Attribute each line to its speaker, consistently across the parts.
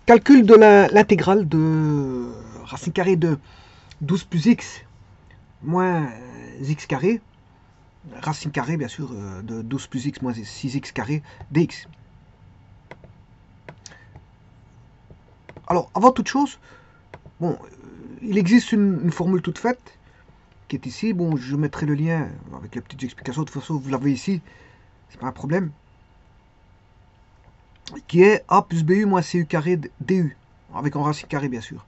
Speaker 1: Calcul de l'intégrale de racine carrée de 12 plus x moins x carré, racine carrée bien sûr de 12 plus x moins 6x carré dx. Alors avant toute chose, bon, il existe une formule toute faite qui est ici. Bon, je mettrai le lien avec les petites explications. De toute façon, vous l'avez ici, c'est pas un problème. Qui est a plus bu moins cu carré du, avec en racine carrée bien sûr.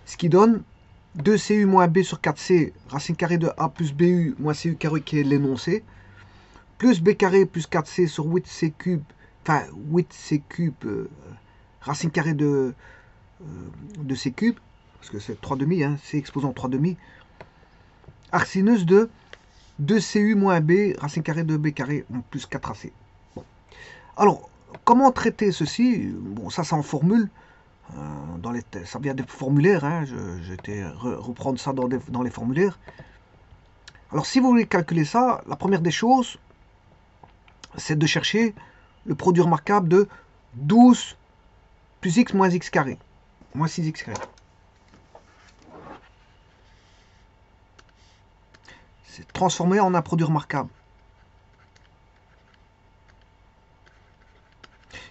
Speaker 1: Ce qui donne 2cu moins b sur 4c, racine carrée de a plus bu moins cu carré qui est l'énoncé, plus b carré plus 4c sur 8c cube, enfin 8c cube, racine carrée de c cube, parce que c'est 3 demi, hein, c exposant 3 demi, arcsinus de 2cu moins b, racine carrée de b carré plus 4ac. Bon. Alors, comment traiter ceci? Bon, ça c'est en formule. Ça vient des formulaires, hein, j'étais reprendre ça dans les formulaires. Alors si vous voulez calculer ça, la première des choses, c'est de chercher le produit remarquable de 12 plus x moins x carré, moins 6x carré. C'est transformé en un produit remarquable,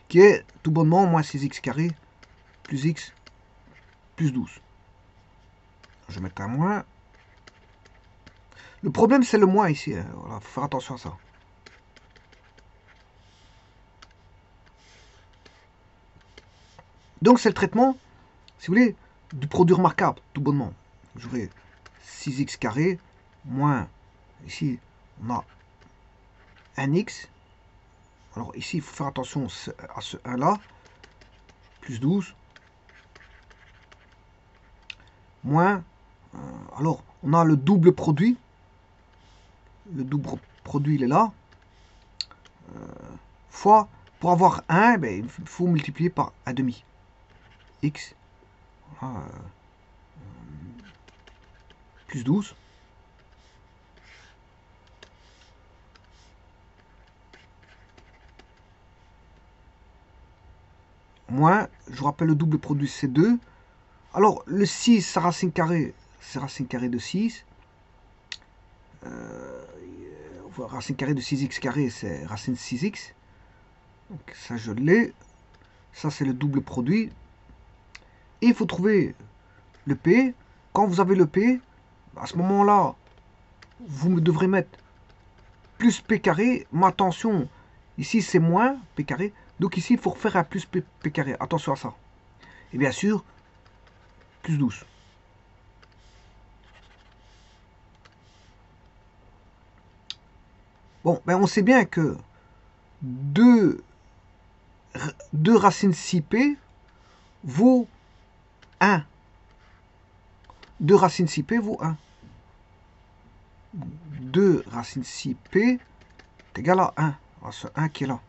Speaker 1: qui est tout bonnement moins 6x carré plus x plus 12. Je vais mettre un moins. Le problème, c'est le moins ici. Hein. Voilà, faut faire attention à ça. Donc, c'est le traitement, si vous voulez, du produit remarquable, tout bonnement. J'aurai 6x carré moins, ici, on a 1x. Alors, ici, il faut faire attention à ce 1-là, plus 12, moins, alors, on a le double produit. Le double produit, il est là. Fois, pour avoir 1, ben, il faut multiplier par 1 demi. X, plus 12. Moins, je vous rappelle le double produit, c'est 2. Alors, le 6, sa racine carrée, c'est racine carrée de 6. Racine carrée de 6x carré, c'est racine de 6x. Donc ça, je l'ai. Ça, c'est le double produit. Et il faut trouver le P. Quand vous avez le P, à ce moment-là, vous devrez mettre plus P carré. Mais attention, ici, c'est moins P carré. Donc ici, il faut refaire un plus P carré. Attention à ça. Et bien sûr, plus 12. Bon, ben on sait bien que 2 racines 6P vaut 1. 2 racines 6P vaut 1. 2 racines 6P est égal à 1. À ce 1 qui est là.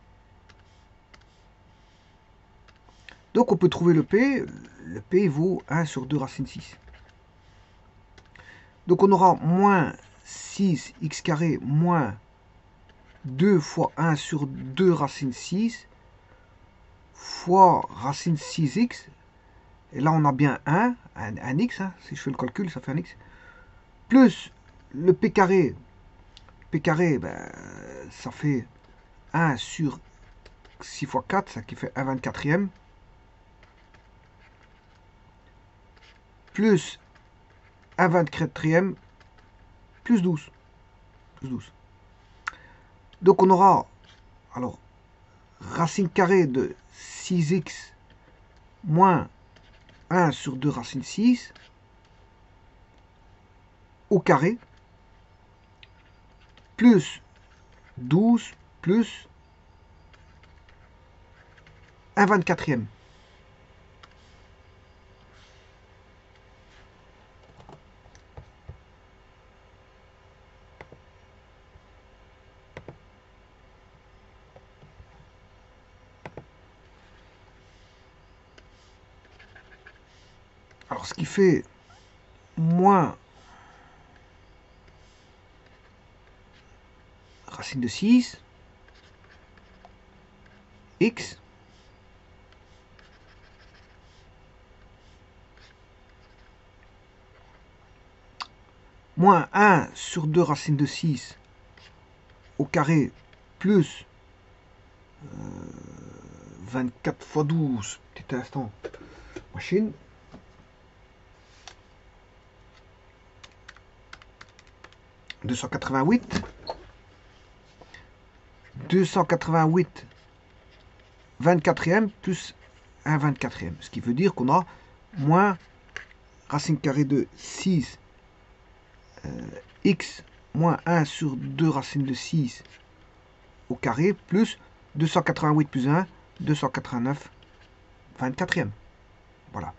Speaker 1: Donc on peut trouver le P. Le P vaut 1 sur 2 racines 6. Donc on aura moins 6x carré moins 2 fois 1 sur 2 racines 6 fois racine 6x. Et là on a bien un x. Hein, si je fais le calcul, ça fait un x. Plus le P carré. P carré, ben, ça fait 1 sur 6 fois 4, ça qui fait 1 24e. Plus 1 24e plus 12. Plus 12. Donc on aura, alors, racine carrée de 6x moins 1 sur 2 racine 6 au carré plus 12 plus 1 24e. Alors ce qui fait moins racine de 6 x moins 1 sur 2 racine de 6 au carré plus 24 fois 12, petit instant, machine, « 288 24e plus 1 24e, ce qui veut dire qu'on a moins racine carrée de 6 x moins 1 sur 2 racine de 6 au carré plus 288 plus 1, 289 24e. Voilà.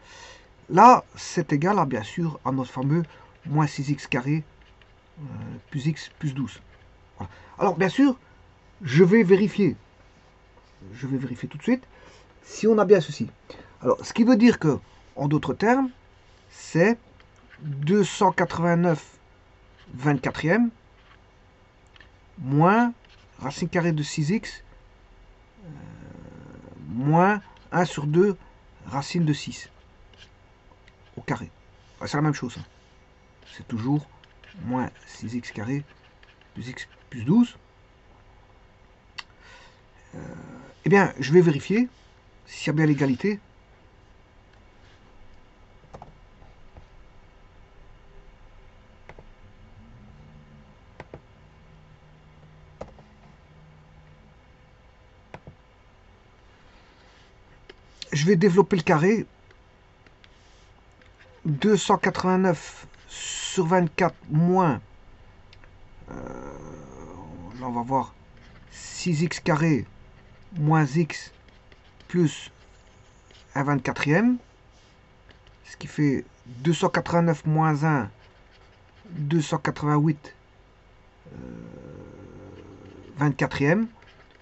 Speaker 1: Là, c'est égal à, bien sûr, à notre fameux moins 6x carré plus x plus 12. Voilà. Alors, bien sûr, je vais vérifier tout de suite si on a bien ceci. Alors, ce qui veut dire que, en d'autres termes, c'est 289 24e moins racine carrée de 6x moins 1 sur 2 racine de 6 au carré. C'est la même chose. C'est toujours moins 6x carré plus x plus 12. Eh bien, je vais vérifier s'il y a bien l'égalité. Je vais développer le carré. 289 sur 24 moins, là on va voir, 6x carré moins x plus 1 24e, ce qui fait 289 moins 1, 288 24e,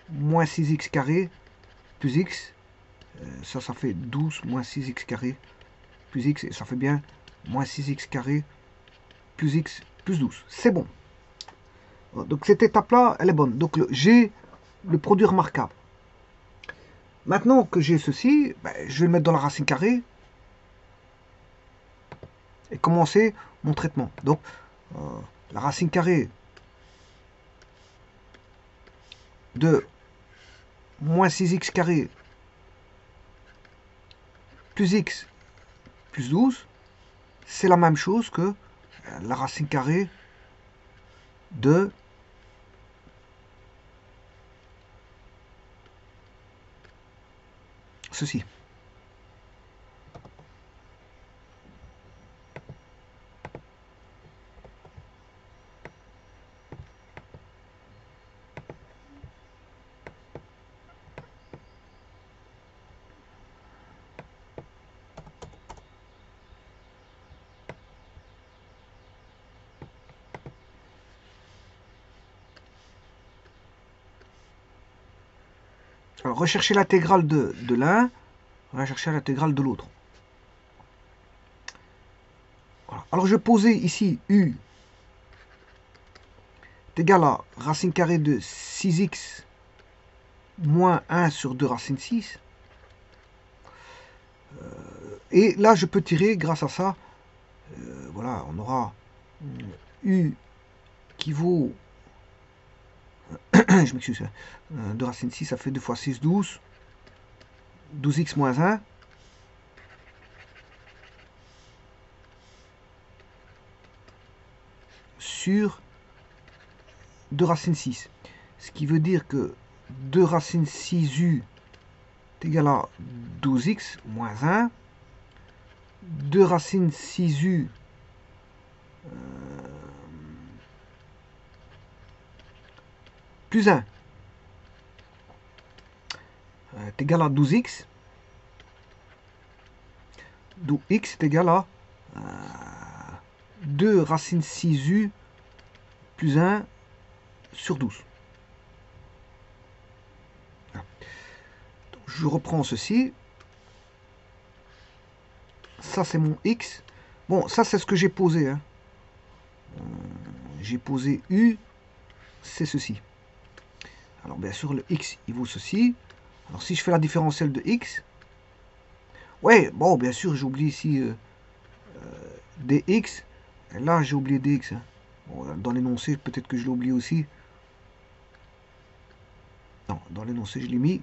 Speaker 1: moins 6x carré plus x, ça fait 12 moins 6x carré plus x, et ça fait bien moins 6x carré plus x plus 12. C'est bon. Donc cette étape-là, elle est bonne. Donc j'ai le produit remarquable. Maintenant que j'ai ceci, je vais le mettre dans la racine carrée et commencer mon traitement. Donc la racine carrée de moins 6x carré plus x plus 12, c'est la même chose que la racine carrée de ceci. Alors, rechercher l'intégrale de l'un, rechercher l'intégrale de l'autre. Voilà. Alors, je vais poser ici U est égal à racine carrée de 6x moins 1 sur 2 racine 6. Et là, je peux tirer, grâce à ça, voilà, on aura U qui vaut, je m'excuse, 2 racine 6, ça fait 2 fois 6, 12. 12x moins 1. Sur 2 racine 6. Ce qui veut dire que 2 racine 6u est égal à 12x moins 1. 2 racine 6u plus 1 est égal à 12x. D'où x est égal à 2 racine 6u plus 1 sur 12. Donc, je reprends ceci. Ça, c'est mon x. Bon, ça, c'est ce que j'ai posé. Hein. J'ai posé u, c'est ceci. Alors, bien sûr, le x, il vaut ceci. Alors, si je fais la différentielle de x, ouais, bon, bien sûr, j'oublie ici dx. Et là, j'ai oublié dx. Hein. Bon, dans l'énoncé, peut-être que je l'ai oublié aussi. Non, dans l'énoncé, je l'ai mis.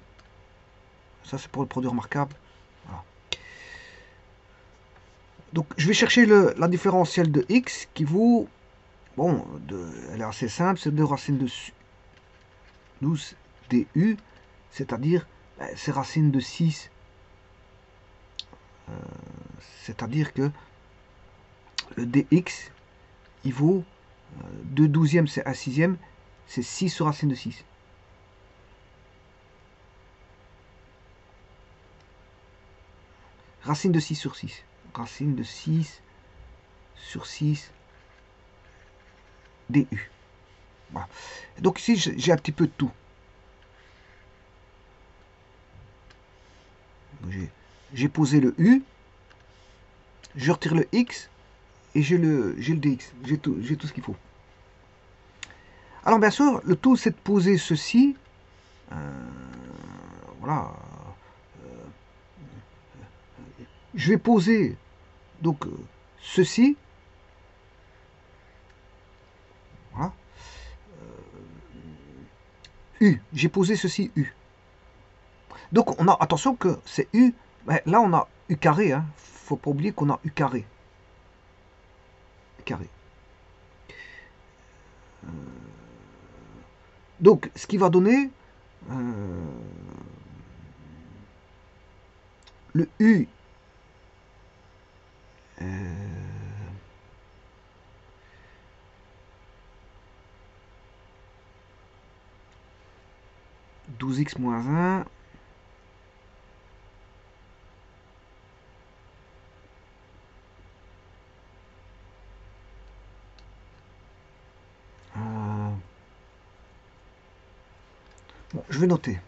Speaker 1: Ça, c'est pour le produit remarquable. Voilà. Donc, je vais chercher la différentielle de x qui vaut... Bon, elle est assez simple, c'est 2 racines de 12 du, c'est-à-dire, c'est racine de 6. C'est-à-dire que le dx, il vaut 2 douzièmes, c'est 1 sixième, c'est 6 sur racine de 6. Racine de 6 sur 6. Racine de 6 sur 6 du. Voilà. Donc ici, j'ai un petit peu de tout. J'ai posé le u, je retire le x, et j'ai le dx. J'ai tout ce qu'il faut. Alors bien sûr, le tout, c'est de poser ceci. Voilà. Je vais poser donc ceci. Voilà. U. J'ai posé ceci U. Donc on a, attention que c'est U. Mais là on a U carré. Hein. Faut pas oublier qu'on a U carré. Carré. Donc ce qui va donner le U. 12x moins 1. Bon, je vais noter.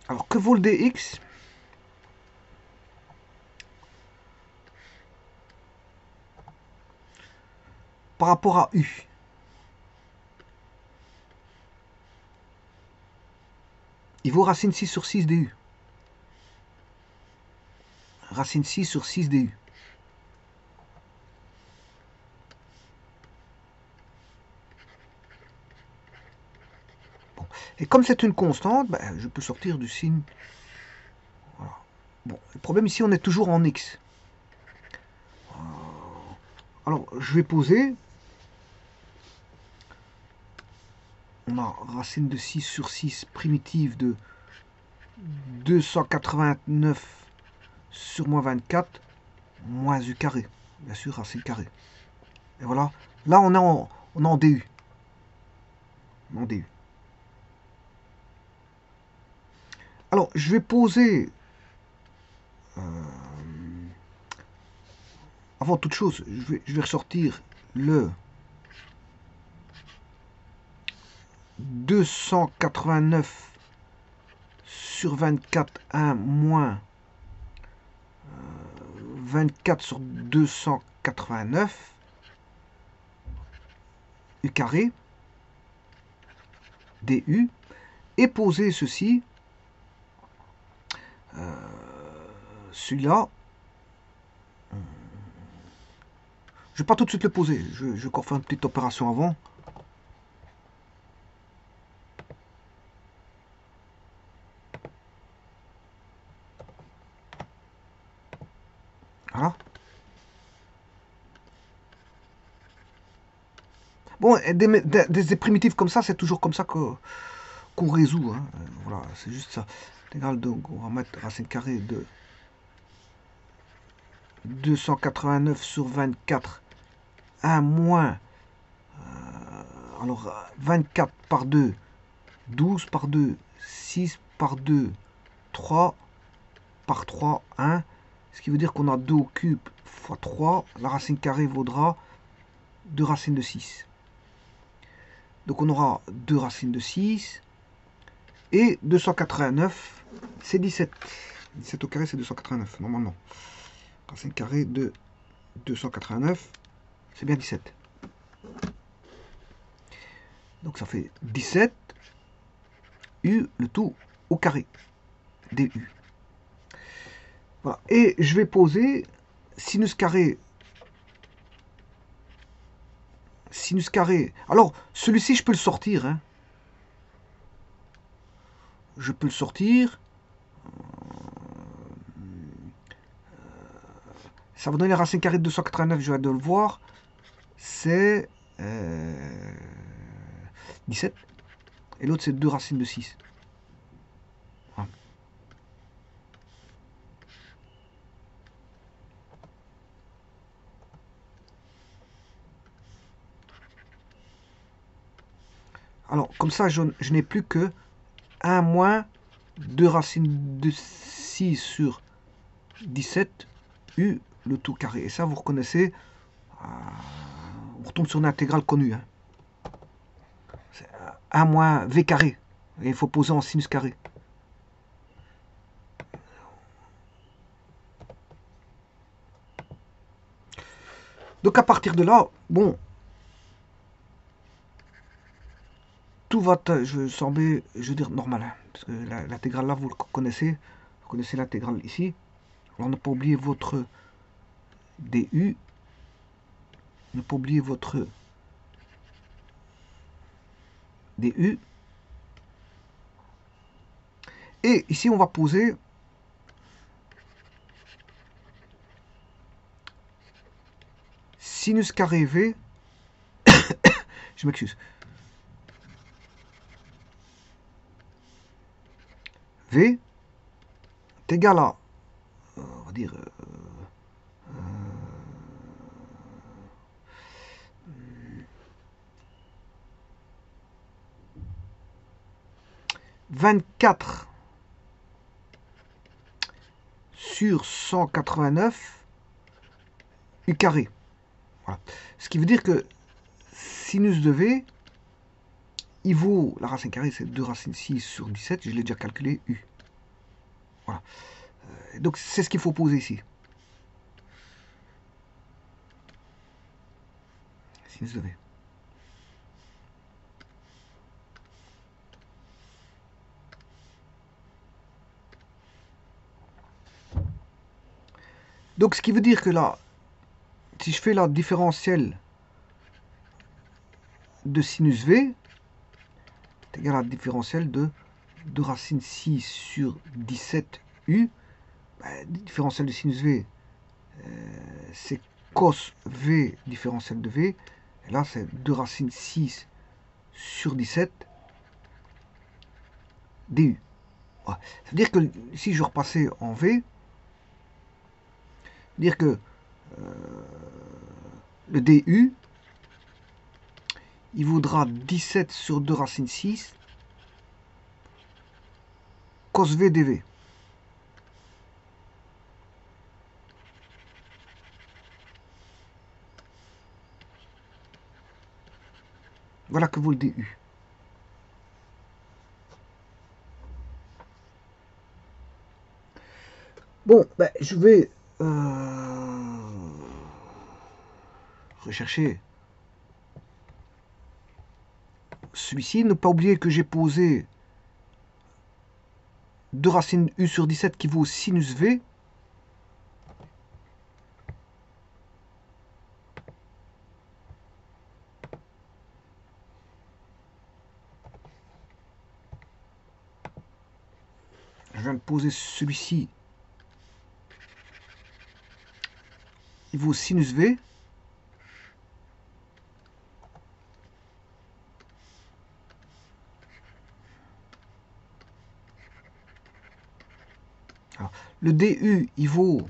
Speaker 1: Alors que vaut le dx? Par rapport à U. Il vaut racine 6 sur 6 du. Racine 6 sur 6 du. Bon. Et comme c'est une constante, ben, je peux sortir du signe. Voilà. Bon, le problème ici, on est toujours en x. Alors, je vais poser. On a racine de 6 sur 6 primitive de 289 sur moins 24 moins u carré. Bien sûr, racine carrée. Et voilà. Là, on est en DU. En DU. Alors, je vais poser... avant toute chose, je vais ressortir le 289 sur 24, 1 moins 24 sur 289 u carré du et poser ceci, celui-là. Je ne vais pas tout de suite le poser, je vais encore faire une petite opération avant. Voilà. Bon, des primitives comme ça, c'est toujours comme ça qu'on résout. Hein. Voilà, c'est juste ça. Égal, donc on va mettre racine carrée de 289 sur 24, 1 moins, alors 24 par 2, 12 par 2, 6 par 2, 3 par 3, 1. Ce qui veut dire qu'on a 2 au cube fois 3. La racine carrée vaudra 2 racines de 6. Donc on aura 2 racines de 6 Et 289, c'est 17. 17 au carré, c'est 289, normalement. Racine carrée de 289, c'est bien 17. Donc ça fait 17 u le tout au carré du. Voilà. Et je vais poser sinus carré. Sinus carré. Alors, celui-ci, je peux le sortir. Hein. Je peux le sortir. Ça va donner la racine carrée de 289, je vais de le voir. C'est 17. Et l'autre, c'est 2 racines de 6. Voilà. Alors, comme ça, je n'ai plus que 1 moins 2 racines de 6 sur 17 u le tout carré. Et ça, vous reconnaissez, on retombe sur une intégrale connue. Hein. C'est 1 moins v carré. Et il faut poser en sinus carré. Donc à partir de là, bon, tout va, je sembler, je veux dire, normal. Hein, parce que l'intégrale là, vous le connaissez. Vous connaissez l'intégrale ici. Alors ne pas oublier votre du. Ne pas oublier votre du. Et ici, on va poser sinus carré V. Je m'excuse. V est égal à, on va dire, 24 sur 189 u carré. Voilà. Ce qui veut dire que sinus de V, il vaut, la racine carrée, c'est 2 racines 6 sur 17, je l'ai déjà calculé, u. Voilà. Donc c'est ce qu'il faut poser ici. Sinus de V. Donc ce qui veut dire que là, si je fais la différentielle de sinus V, c'est égal à la différentielle de 2 racines 6 sur 17 u. Différentielle de sinus V, c'est cos V différentielle de V. Et là, c'est 2 racines 6 sur 17 du. Ouais. Ça veut dire que si je repassais en V, dire que le du, il vaudra 17 sur 2 racines 6 cos V dV. Voilà que vaut le du. Bon, ben, je vais rechercher celui-ci. Ne pas oublier que j'ai posé 2 racines u sur 17 qui vaut sinus V. Je viens de poser celui-ci. Il vaut sinus V. Alors, le du, il vaut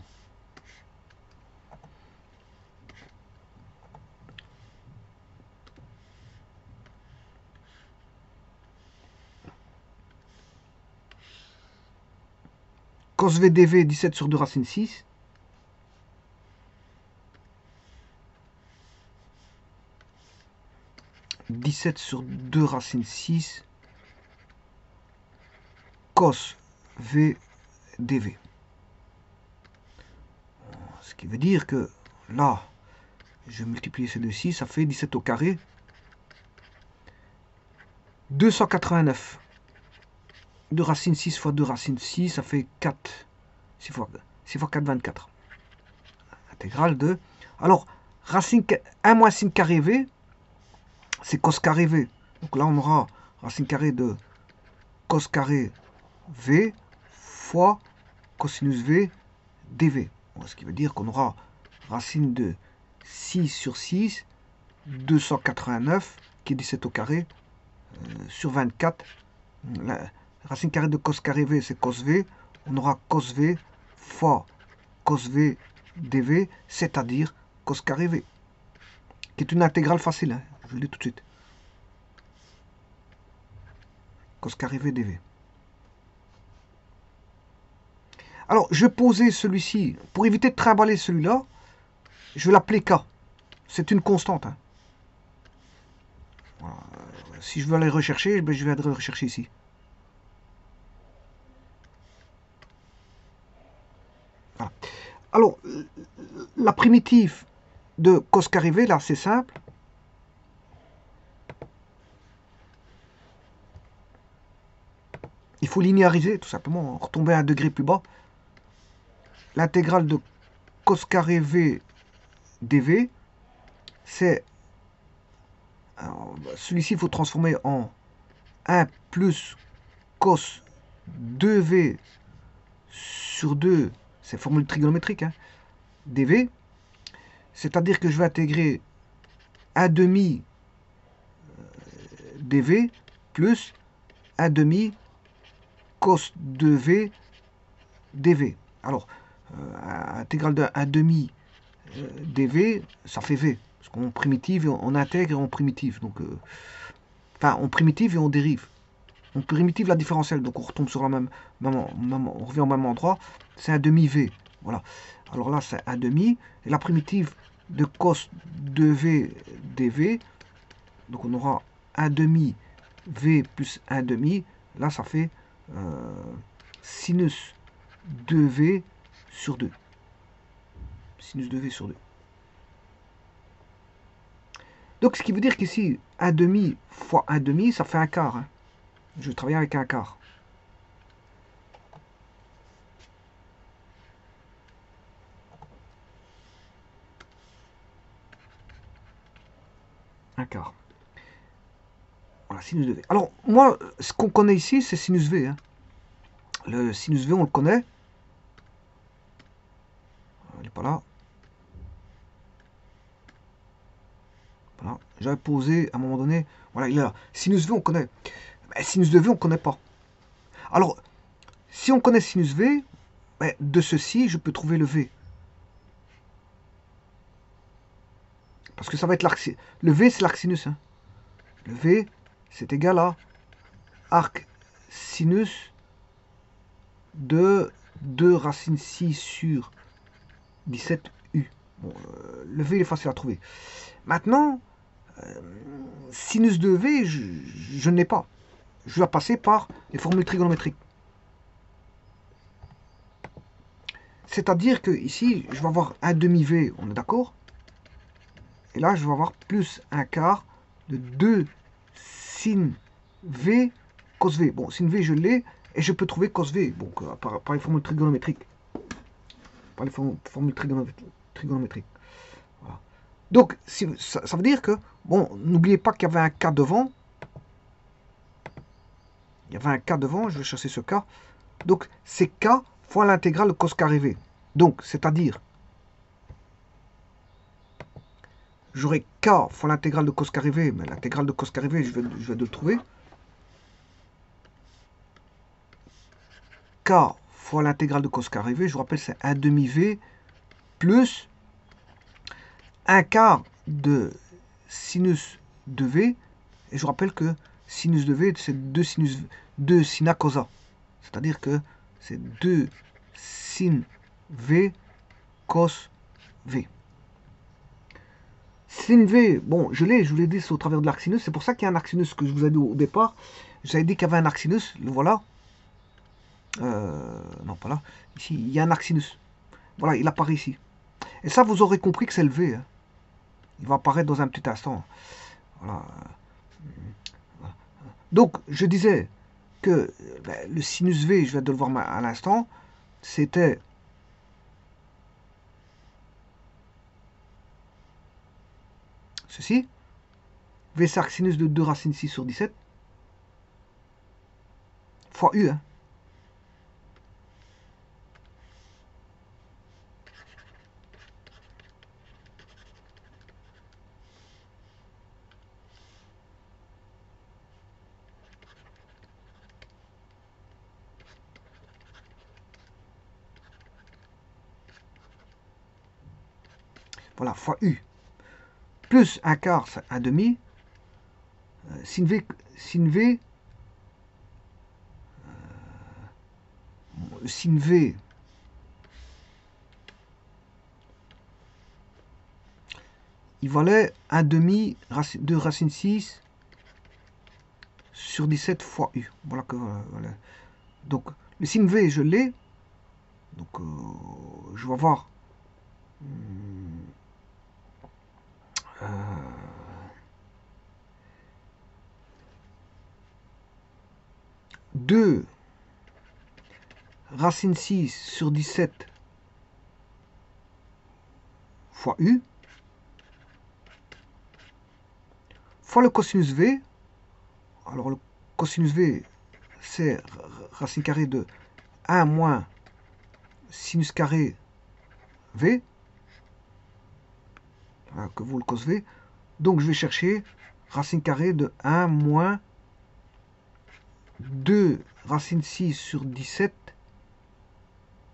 Speaker 1: cos V dV 17 sur 2 racines 6. « 17 sur 2 racines 6 cos V dV. Ce qui veut dire que là, je vais multiplier ces deux-ci, ça fait 17 au carré. 289. 2 racine 6 fois 2 racine 6, ça fait 4. 6 fois 4, 24. Intégrale de... Alors, racine 1 moins sin carré V, c'est cos carré V. Donc là, on aura racine carrée de cos carré V fois cosinus V dV. Bon, ce qui veut dire qu'on aura racine de 6 sur 6, 289, qui est 17 au carré, sur 24. La racine carrée de cos carré V, c'est cos V. On aura cos V fois cos V dV, c'est-à-dire cos carré V, qui est une intégrale facile, hein, je le dis tout de suite. Cos carré V dV. Alors, je vais poser celui-ci, pour éviter de trimballer celui-là, je vais l'appeler K. C'est une constante. Hein. Voilà. Si je veux aller rechercher, ben je vais aller rechercher ici. Voilà. Alors, la primitive de cos carré V, là, c'est simple. Il faut linéariser, tout simplement, retomber à un degré plus bas. L'intégrale de cos carré V dV, c'est... Celui-ci, il faut transformer en 1 plus cos 2V sur 2, c'est formule trigonométrique, hein, dV. C'est-à-dire que je vais intégrer 1 demi dV plus 1 demi cos 2V dV. Alors, intégrale de 1 demi dV, ça fait V. Parce qu'on primitive, on intègre et on primitive. Donc, enfin, on primitive et on dérive. On primitive la différentielle, donc on retombe sur la même on revient au même endroit. C'est un demi V. Voilà. Alors là, c'est un demi. Et la primitive de cos 2V dV, donc on aura un demi V plus un demi. Là, ça fait sinus 2V sur 2. Sinus 2V sur 2. Donc, ce qui veut dire qu'ici, 1 demi fois 1 demi, ça fait un quart. Hein. Je vais travailler avec un quart. Un quart. Voilà, sinus de V. Alors, moi, ce qu'on connaît ici, c'est sinus V. Hein. Le sinus V, on le connaît. Il n'est pas là. Voilà. J'avais posé à un moment donné. Voilà, il est là. Sinus V, on connaît. Mais sinus de V, on ne connaît pas. Alors, si on connaît sinus V, de ceci, je peux trouver le V. Parce que ça va être l'arc. Le V, c'est l'arc sinus. Hein. Le V, c'est égal à arc sinus de 2 racine 6 sur 17U. Bon, le V, il est facile à trouver. Maintenant, sinus de V, je n'ai pas. Je dois passer par les formules trigonométriques. C'est-à-dire que ici, je vais avoir un demi-V, on est d'accord? Et là, je vais avoir plus un quart de 2 sin V cos V. Bon, sin V, je l'ai, et je peux trouver cos V, bon, par les formules trigonométriques. Par les formules trigonométriques. Voilà. Donc, ça veut dire que, bon, n'oubliez pas qu'il y avait un K devant. Il y avait un K devant, je vais chasser ce K. Donc, c'est K fois l'intégrale de cos carré V. Donc, c'est-à-dire, j'aurai K fois l'intégrale de cos carré V, mais l'intégrale de cos carré V, je vais le trouver. K fois l'intégrale de cos carré V, je vous rappelle, c'est 1 demi V plus un quart de sinus de V. Et je vous rappelle que sinus de V, c'est 2 sina cosa. C'est-à-dire que c'est 2 sin V cos V. Sin V, bon, je vous l'ai dit, c'est au travers de l'arc sinus. C'est pour ça qu'il y a un arc sinus que je vous ai dit au départ. Je vous avais dit qu'il y avait un arc sinus, le voilà. Non, pas là. Ici, il y a un arc sinus. Voilà, il apparaît ici. Et ça, vous aurez compris que c'est le V. Hein. Il va apparaître dans un petit instant. Voilà. Donc, je disais que le sinus V, je viens de le voir à l'instant, c'était ceci. V c'est arc sinus de 2 racine 6 sur 17 fois U. Hein. Voilà, fois U. Plus un quart, c'est un demi. Sin V, sin V, il valait un demi de racine 6 sur 17 fois U. Voilà que voilà. Donc le sin V, je l'ai. Donc je vais voir. Euh, 2 racine 6 sur 17 fois U fois le cosinus V. Alors le cosinus V, c'est racine carrée de 1 moins sinus carré V, que vaut le cos V. Donc je vais chercher racine carrée de 1 moins 2 racine 6 sur 17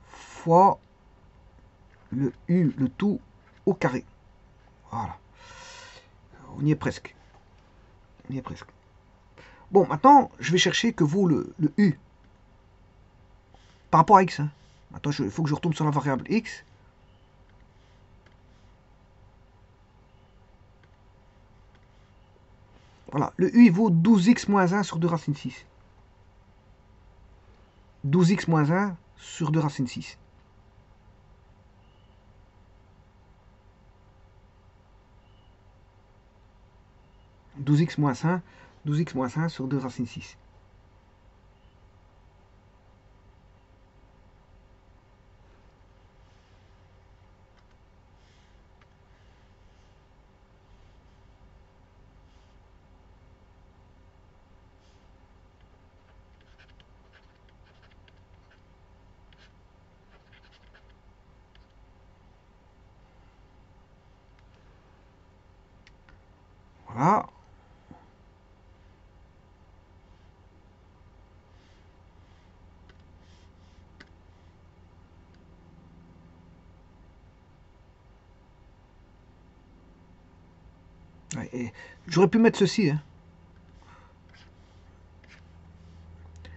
Speaker 1: fois le U, le tout au carré. Voilà. On y est presque. On y est presque. Bon, maintenant, je vais chercher que vaut le U par rapport à X. Hein. Maintenant, il faut que je retourne sur la variable X. Voilà, le U, il vaut 12x moins 1 sur 2 racine 6. 12x moins 1 sur 2 racine 6. « 12x moins 1, 12x moins 1 sur 2 racine 6. Voilà. J'aurais pu mettre ceci. Hein.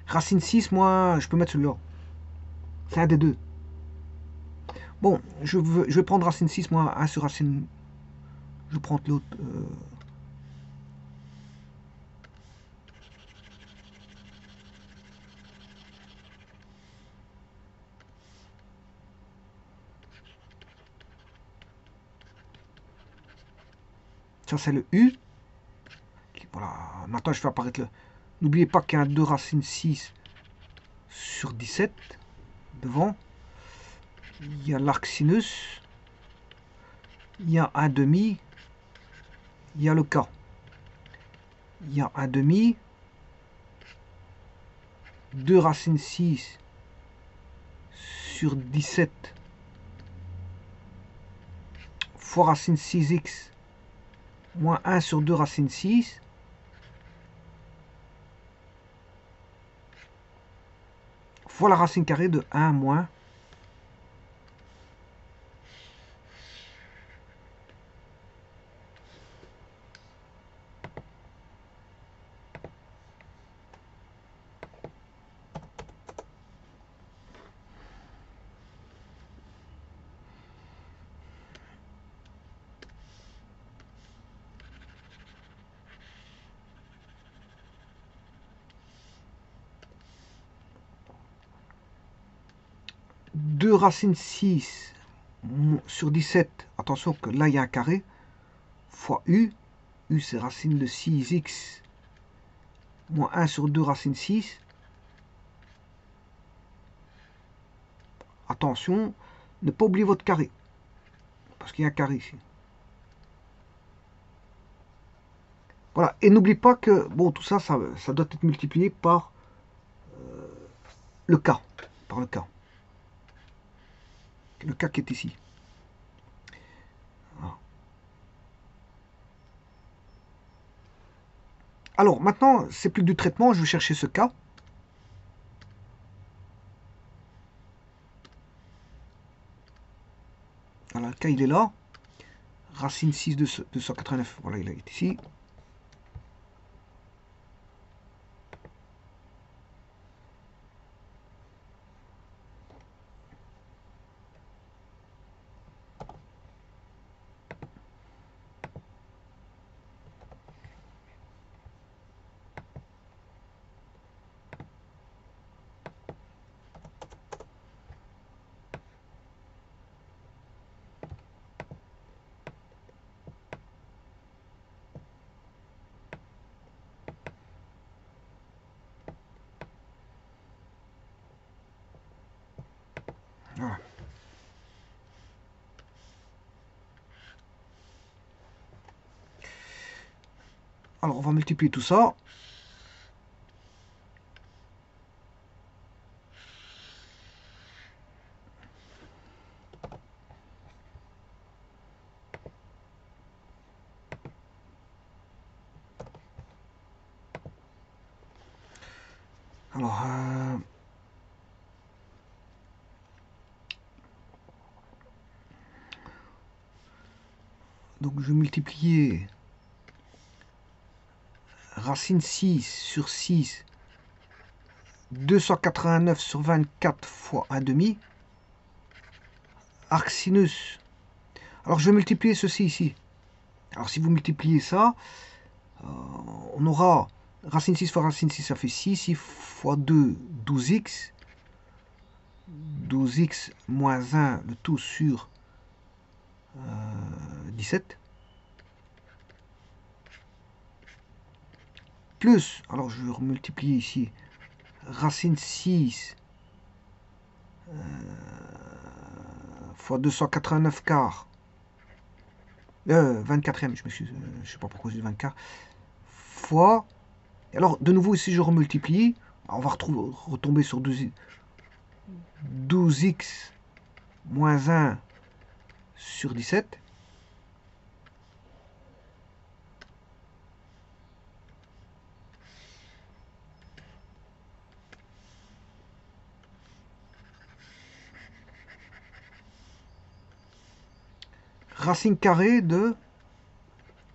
Speaker 1: Racine 6, moi, je peux mettre celui-là. C'est un des deux. Bon, je vais prendre racine 6, moi, 1 sur racine... Je prends l'autre. Ça, c'est le U. Voilà. Maintenant, je fais apparaître le... N'oubliez pas qu'il y a un 2 racine 6 sur 17 devant. Il y a l'arc sinus. Il y a un demi. Il y a le K. Il y a un demi. 2 racine 6 sur 17 fois racine 6x moins 1 sur 2 racine 6 fois la racine carrée de 1 moins 2 racine 6 sur 17, attention que là il y a un carré, fois u, u c'est racine de 6x moins 1 sur 2 racine 6. Attention, ne pas oublier votre carré, parce qu'il y a un carré ici. Voilà, et n'oublie pas que, bon, tout ça, ça doit être multiplié par le k, par le k. Le k qui est ici. Voilà. Alors, maintenant, c'est plus que du traitement, je vais chercher ce k. Voilà, le k, il est là. Racine 6 de 289, voilà, il est ici. Voilà. Alors, on va multiplier tout ça. Alors, donc je vais multiplier racine 6 sur 6, 289 sur 24 fois 1 demi, arc sinus. Alors je vais multiplier ceci ici. Alors si vous multipliez ça, on aura racine 6 fois racine 6, ça fait 6, 6 fois 2, 12x. 12x moins 1, le tout sur 17. Plus, alors je vais remultiplier ici, racine 6 fois 289 quarts. 24e, je m'excuse, je ne sais pas pourquoi je dis 24. Fois, alors de nouveau ici je remultiplie, on va retomber sur 12x moins 1 sur 17. Racine carrée de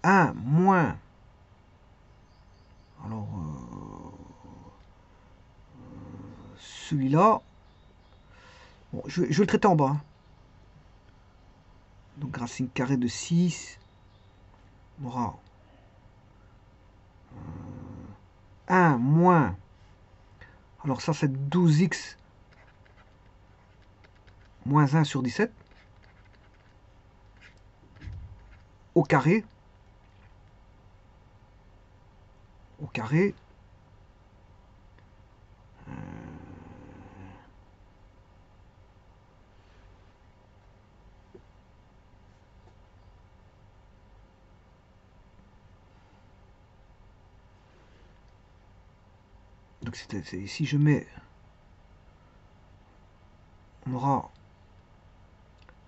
Speaker 1: 1 moins, alors celui-là, bon, je vais le traiter en bas. Hein. Donc racine carrée de 6, on aura 1 moins, alors ça c'est 12x moins 1 sur 17, au carré, donc si je mets, on aura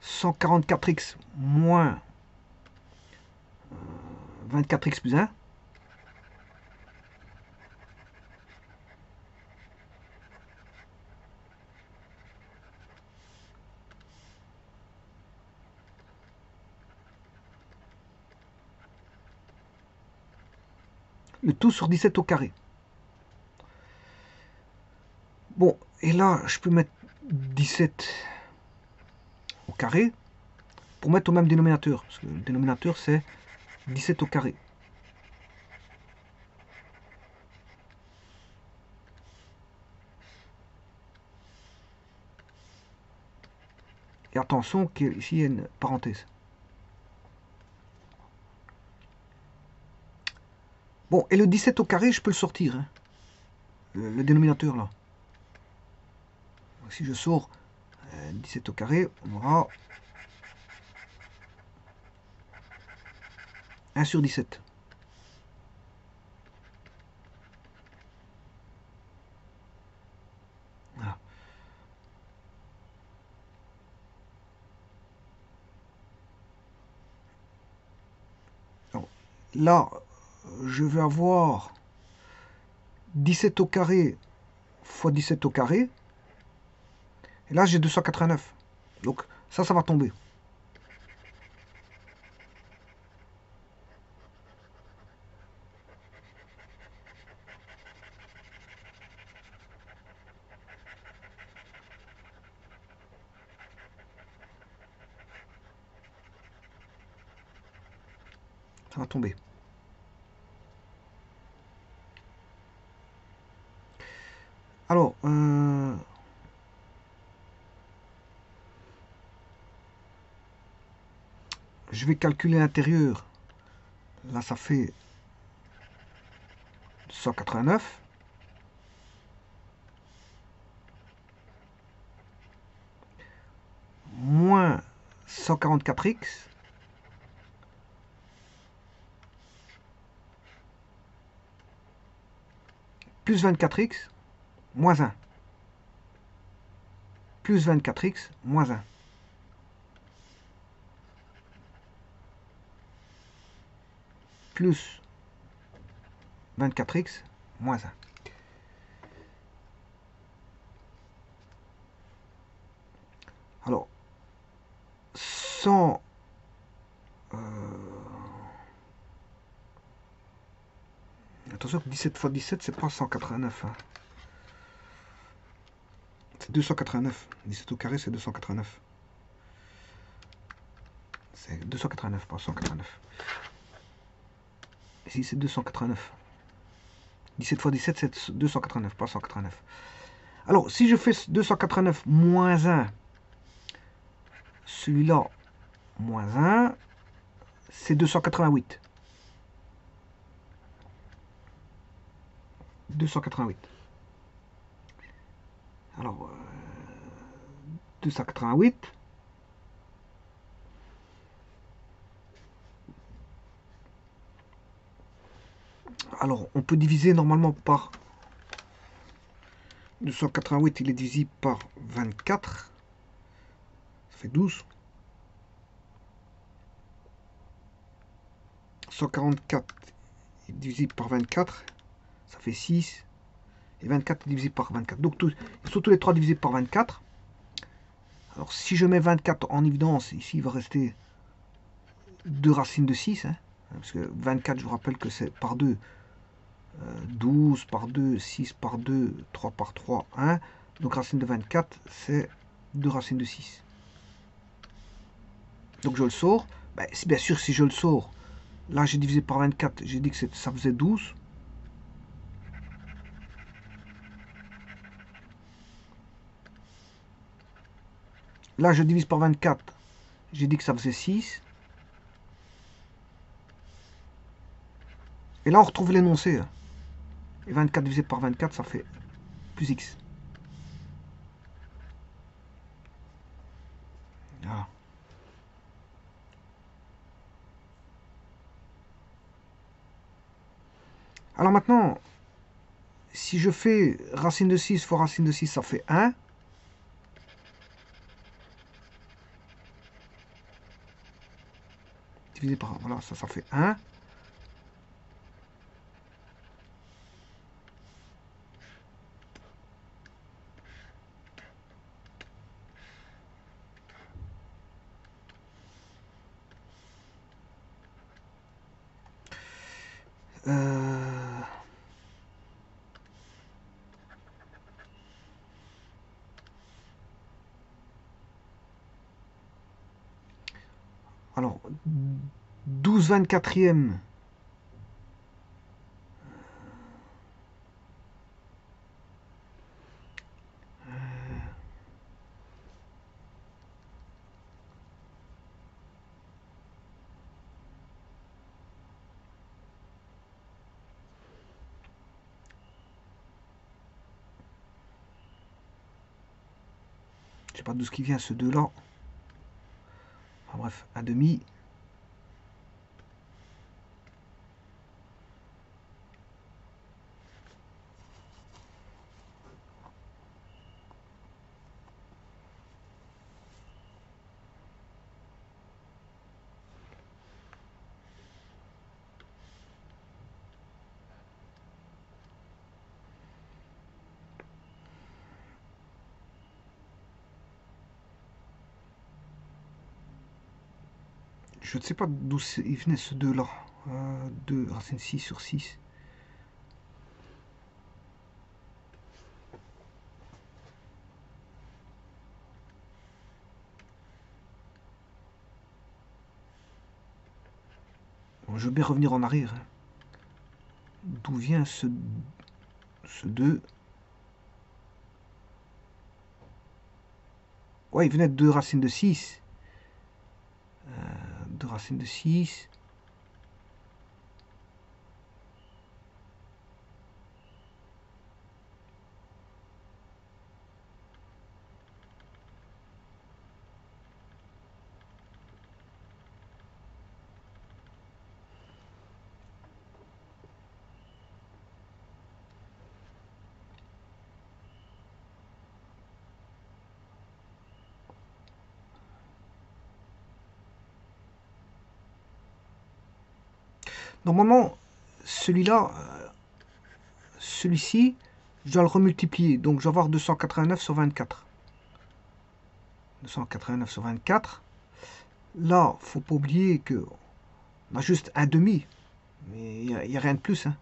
Speaker 1: 144x moins 24x plus 1. Le tout sur 17 au carré. Bon, et là, je peux mettre 17 au carré pour mettre au même dénominateur. Parce que le dénominateur, c'est 17 au carré. Et attention qu'ici il y a une parenthèse. Bon, et le 17 au carré, je peux le sortir. Hein. Le dénominateur là. Donc, si je sors 17 au carré, on aura 1 sur 17. Voilà. Alors, là, je vais avoir 17 au carré fois 17 au carré. Et là, j'ai 289. Donc, ça va tomber. Ça va tomber. Alors, je vais calculer l'intérieur. Là, ça fait 289. Moins 144x. Plus 24x. Moins 1. Plus 24x. Moins 1. Plus 24x. Moins 1. Alors, 100... attention que 17 fois 17, c'est pas 189. Hein. C'est 289. 17 au carré, c'est 289. C'est 289, pas 189. Ici, c'est 289. 17 fois 17, c'est 289, pas 189. Alors, si je fais 289 moins 1, celui-là, moins 1, c'est 288. 288. Alors, 288. Alors, on peut diviser normalement par 288, il est divisible par 24. Ça fait 12. 144 est divisible par 24. Ça fait 6. Et 24 est divisible par 24. Donc, ils sont tous les trois divisibles par 24. Alors, si je mets 24 en évidence, ici, il va rester 2 racines de 6. Hein, parce que 24, je vous rappelle que c'est par 2. 12 par 2, 6 par 2, 3 par 3, 1. Donc, racine de 24, c'est 2 racines de 6. Donc, je le sors. Ben, bien sûr, si je le sors, là, j'ai divisé par 24. J'ai dit que ça faisait 12. Là, je divise par 24. J'ai dit que ça faisait 6. Et là, on retrouve l'énoncé. Et 24 divisé par 24, ça fait plus x. Voilà. Alors maintenant, si je fais racine de 6 fois racine de 6, ça fait 1. Divisé par... Voilà, ça fait 1. Alors, 12 24e. sais pas d'où ce qui vient ce 2 là. Enfin bref, 1,5. Je ne sais pas d'où il venait ce 2 là. 2 racine 6 sur 6. Bon, je veux bien revenir en arrière. Hein. D'où vient ce 2? Ouais, il venait de 2 racines de 6. 2 racines de 6. Normalement, celui-là, celui-ci, je dois le remultiplier. Donc, je vais avoir 289 sur 24. 289 sur 24. Là, faut pas oublier que on a juste un demi. Mais il n'y a rien de plus. Hein.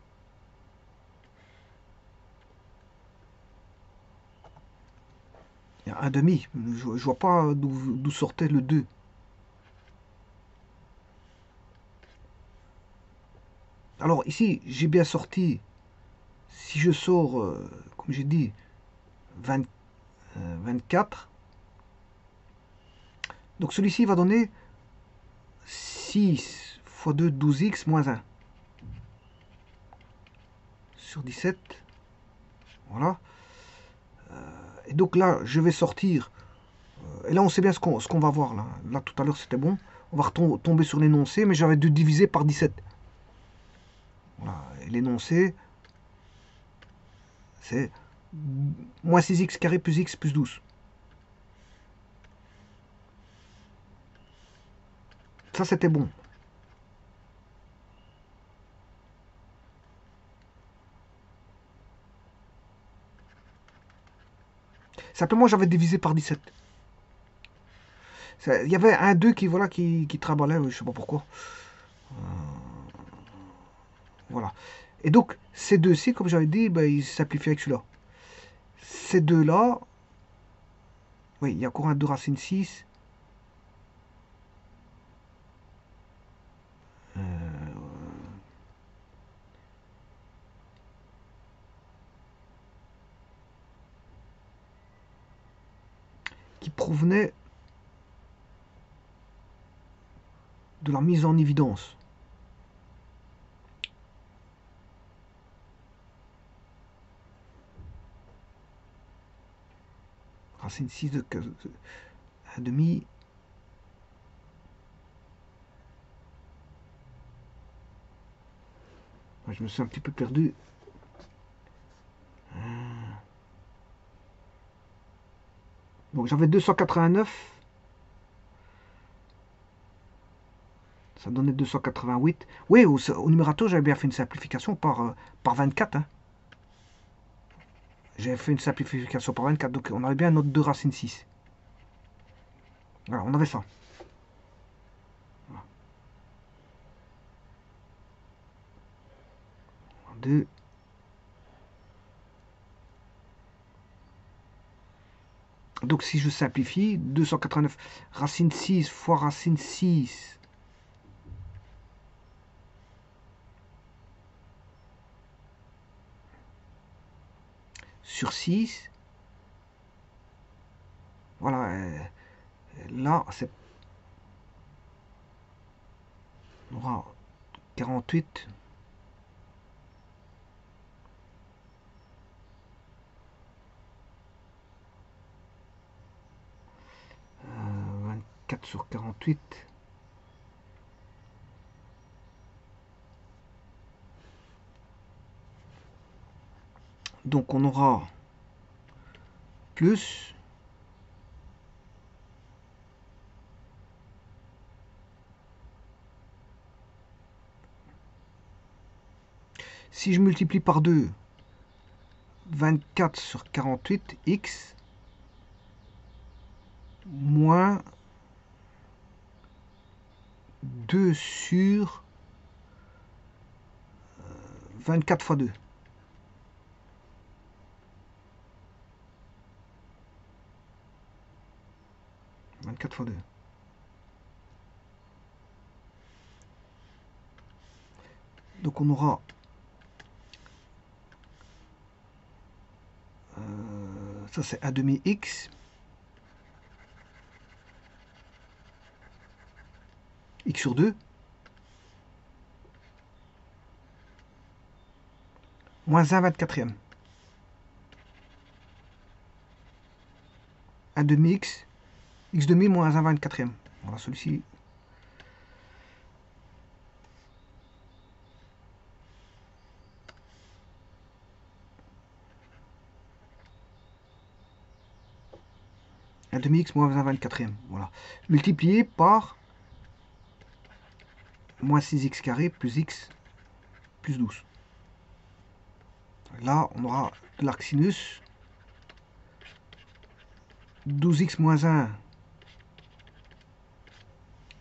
Speaker 1: Il y a un demi. Je vois pas d'où sortait le 2. Alors ici, j'ai bien sorti. Si je sors, comme j'ai dit, 20, 24. Donc celui-ci va donner 6 fois 2, 12x moins 1. Sur 17. Voilà. Et donc là, je vais sortir. Et là, on sait bien ce qu'on va voir. Là, tout à l'heure, c'était bon. On va tomber sur l'énoncé, mais j'avais dû diviser par 17. Voilà. Et l'énoncé, c'est moins 6x carré plus x plus 12. Ça, c'était bon. Simplement, j'avais divisé par 17. Il y avait un 2 qui, voilà, qui traballait, je sais pas pourquoi. Voilà. Et donc, ces deux-ci, comme j'avais dit, ben, ils simplifient avec celui-là. Ces deux-là, oui, il y a encore un 2 racine 6. Qui provenait de la mise en évidence. Racine 6 de 1,5. Je me suis un petit peu perdu. Donc j'avais 289. Ça donnait 288. Oui, au numérateur, j'avais bien fait une simplification par 24. Hein. J'avais fait une simplification par 24. Donc on avait bien notre 2 racine 6. Voilà, on avait ça. Voilà. 2. Donc si je simplifie, 289 racine 6 fois racine 6 sur 6. Voilà. Là, on aura 48. 24 sur 48. Donc on aura plus si je multiplie par 2 24 sur 48 x moins 2 sur 24 fois 2. Fois 2. Donc on aura ça c'est 1 demi x sur 2 moins 1 24e. 1 demi x demi moins 1 24e. Voilà celui-ci. Un demi x moins 1 24e. Voilà. Multiplié par moins 6x carré plus x plus 12. Là, on aura de l'arc sinus. 12x moins 1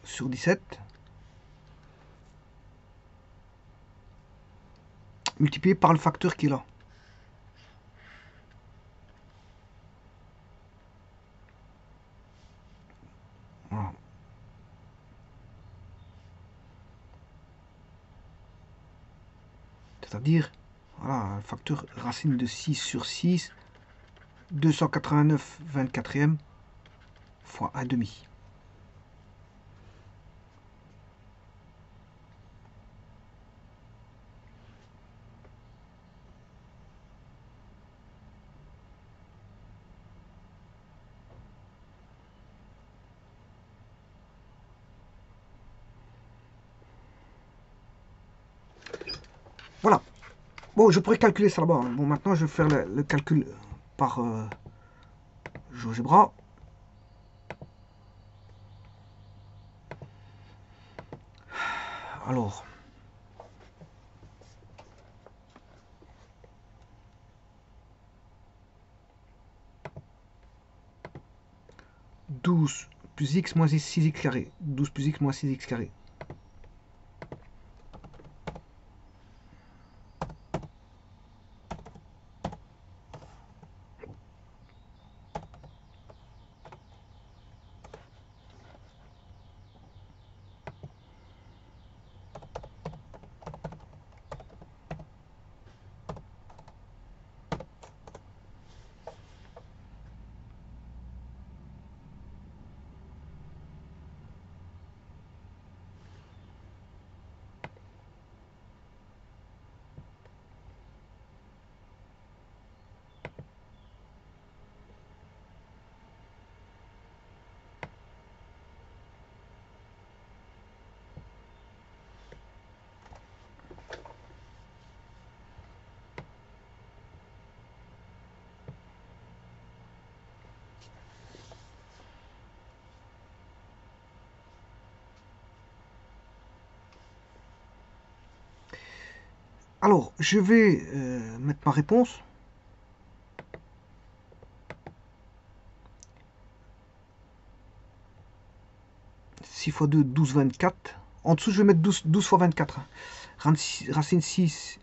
Speaker 1: sur 17. Multiplié par le facteur qui est là. Voilà. C'est-à-dire, voilà, le facteur racine de 6 sur 6, 289 24e fois 1 demi. Voilà. Bon, je pourrais calculer ça là-bas. Bon, maintenant, je vais faire le calcul par GeoGebra. Alors, 12 plus x moins 6x carré. 12 plus x moins 6x carré. Alors, je vais mettre ma réponse. Six fois 2, 12, 24. En dessous, je vais mettre 12 fois 24. Racine 6.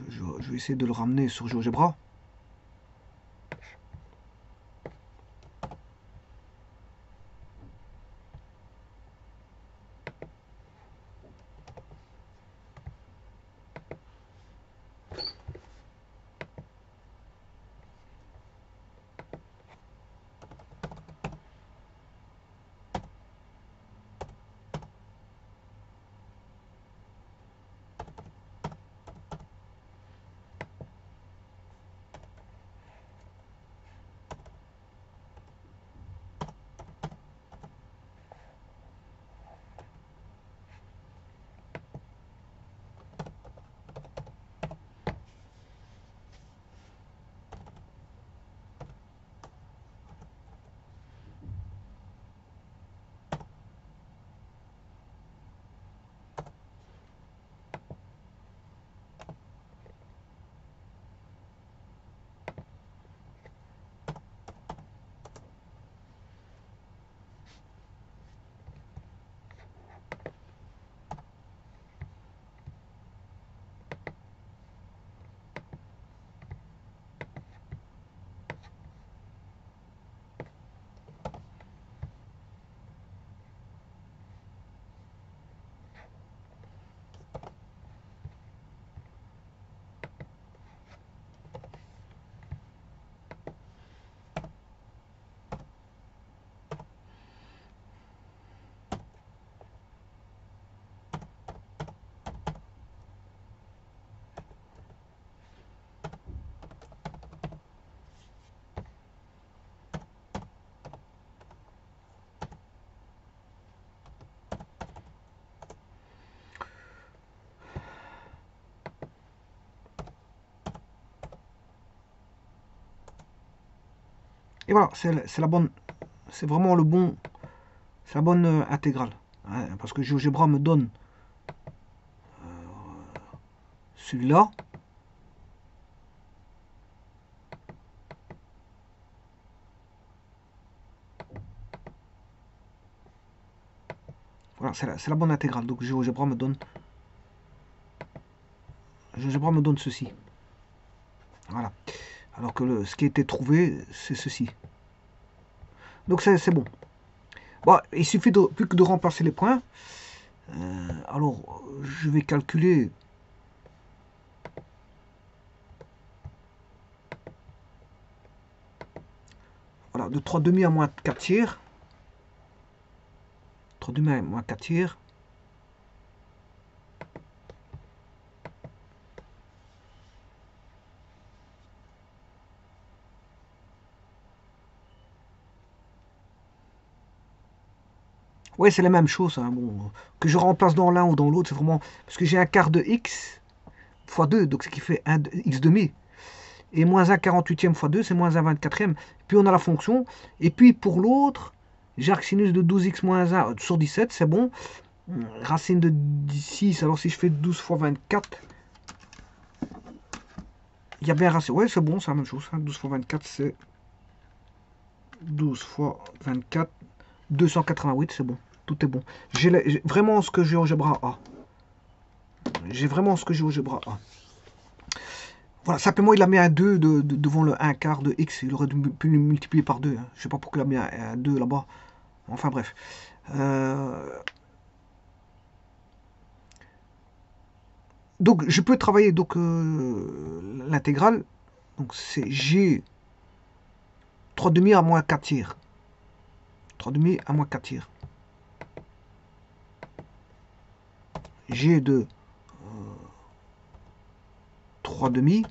Speaker 1: Je vais essayer de le ramener sur GeoGebra. Et voilà, c'est la bonne, c'est vraiment le bon, c'est la bonne intégrale. Hein, parce que GeoGebra me donne celui-là. Voilà, c'est la bonne intégrale. Donc GeoGebra me donne ceci. Voilà. Alors que ce qui a été trouvé, c'est ceci. Donc c'est bon. Bon, il suffit plus que de remplacer les points. Alors, je vais calculer. Voilà, de 3 demi à moins 4 tiers. 3 demi à moins 4 tiers. Ouais, c'est la même chose. Hein. Bon, que je remplace dans l'un ou dans l'autre, c'est vraiment. Parce que j'ai un quart de x fois 2, donc ce qui fait x demi. Et moins 1 48e fois 2, c'est moins 1 24e. Puis on a la fonction. Et puis pour l'autre, j'ai arcsinus de 12x moins 1 sur 17, c'est bon. Racine de 6, alors si je fais 12 fois 24, il y a bien racine. Ouais, c'est bon, c'est la même chose. Hein. 12 fois 24, c'est 12 fois 24, 288, c'est bon. Tout est bon. J'ai vraiment ce que GeoGebra a. J'ai vraiment ce que GeoGebra a. Voilà, simplement il a mis un 2 devant le 1 quart de x. Il aurait pu le multiplier par 2. Hein. Je sais pas pourquoi il a mis un 2 là-bas. Enfin bref. Donc je peux travailler donc l'intégrale. Donc c'est G 3 demi à moins 4 tiers. 3 demi à moins 4 tiers. G de 3 demi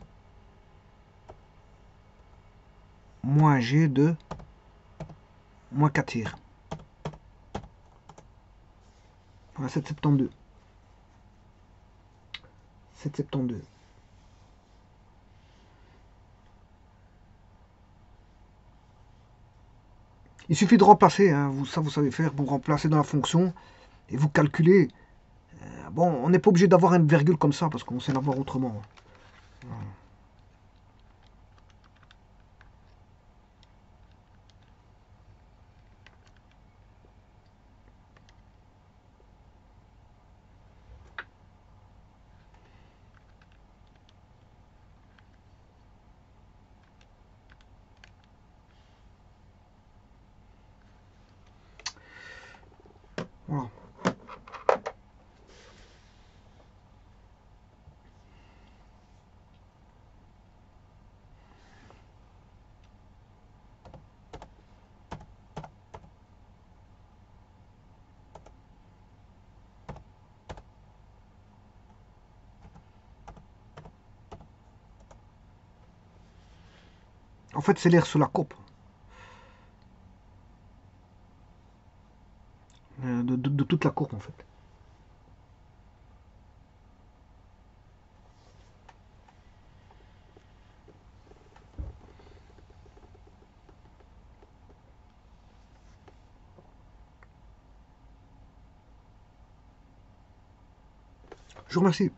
Speaker 1: moins G de moins 4 tiers. Voilà, 7,72. 7,72. Il suffit de remplacer, hein, ça vous savez faire, vous remplacez dans la fonction et vous calculez. Bon, on n'est pas obligé d'avoir une virgule comme ça parce qu'on sait l'avoir autrement. Voilà. Voilà. En fait, c'est l'air sur la coupe. De toute la courbe, en fait. Je vous remercie.